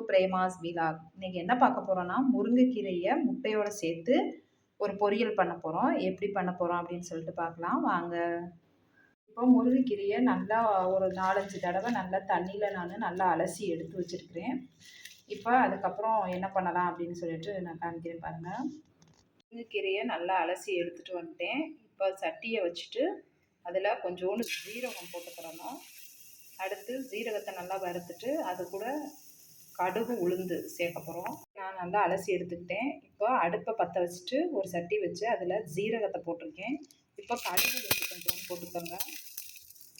Prema's vlog. இன்னைக்கு என்ன பார்க்க போறோம்னா, முருங்கைக்கீரைய முட்டையோட சேர்த்து ஒரு பொரியல் பண்ண போறோம். எப்படி பண்ண போறோம் அப்படின்னு சொல்லிட்டு பார்க்கலாம் வாங்க. இப்போ முருங்கைக்கீரைய நல்லா ஒரு 4, 5 தடவை நல்லா தண்ணியில நல்லா அலசி எடுத்து வச்சிருக்கிறேன். இப்போ அதுக்கப்புறம் என்ன பண்ணலாம் அப்படின்னு சொல்லிட்டு நான் காமிக்கிறேன் பாருங்க. முருங்கைக்கீரைய நல்லா அலசி எடுத்துட்டு வந்துட்டேன். இப்போ சட்டியை வச்சுட்டு அதில் கொஞ்சோண்டு ஜீரகம் போட்டுக்கிறணும். அடுத்து ஜீரகத்தை நல்லா வறுத்துட்டு அது கூட கடுகு உளுந்து சேர்க்க போகிறோம். நான் நல்லா அலசி எடுத்துக்கிட்டேன். இப்போ அடுப்பை பற்ற வச்சுட்டு ஒரு சட்டி வச்சு அதில் ஜீரகத்தை போட்டிருக்கேன். இப்போ கடுகு உளுந்து கொஞ்சம் போட்டுக்கோங்க.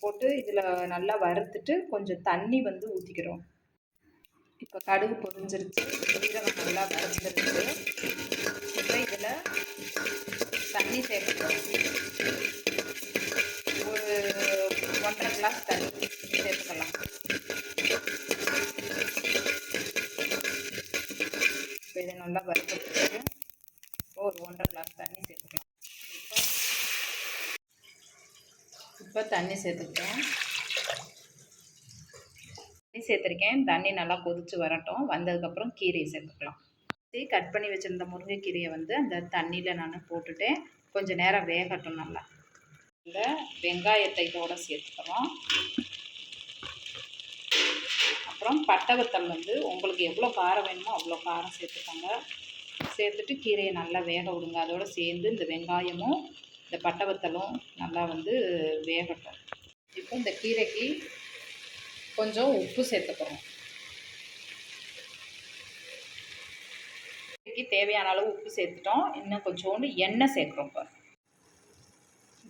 போட்டு இதில் நல்லா வறுத்துட்டு கொஞ்சம் தண்ணி ஊற்றிக்கிறோம். இப்போ கடுகு பொரிஞ்சிருச்சு, ஜீரகம் நல்லா வறுத்துருச்சு. இப்போ இதில் தண்ணி சேர்க்கணும். ஒரு 1.5 கிளாஸ் தண்ணி சேர்த்துக்கலாம். இப்போ இதை நல்லா வறுத்துட்டு ஒரு 1.5 கிளாஸ் தண்ணி சேர்த்துக்கலாம். இப்போ தண்ணி சேர்த்துக்கிட்டேன். தண்ணி சேர்த்துருக்கேன். தண்ணி நல்லா கொதித்து வரட்டும். வந்ததுக்கப்புறம் கீரையை சேர்த்துக்கலாம். கட் பண்ணி வச்சுருந்த முருங்கைக்கீரையை அந்த தண்ணியில் நான் போட்டுட்டேன். கொஞ்சம் நேரம் வேகட்டும். நல்லா இந்த வெங்காயத்தை இதோடு சேர்த்துக்கிறோம். அப்புறம் பட்டை வத்தல் உங்களுக்கு எவ்வளோ காரம் வேணுமோ அவ்வளோ காரம் சேர்த்துக்கோங்க. சேர்த்துட்டு கீரையை நல்லா வேக விடுங்க. அதோடு சேர்ந்து இந்த வெங்காயமும் இந்த பட்டை வத்தலும் நல்லா வேகட்டும். இப்போ இந்த கீரைக்கு கொஞ்சம் உப்பு சேர்த்துக்கிறோம். கீரைக்கு தேவையான அளவு உப்பு சேர்த்துட்டோம். இன்னும் கொஞ்சோண்டு எண்ணெய் சேர்க்குறோம்.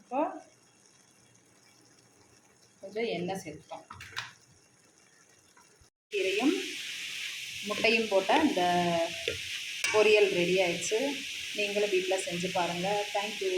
இப்போ கொஞ்சம் எண்ணெய் சேர்த்துட்டோம். கீரையும் முட்டையும் போட்டால் இந்த பொரியல் ரெடி ஆயிடுச்சு. நீங்களும் வீட்டில் செஞ்சு பாருங்கள். தேங்க்யூ.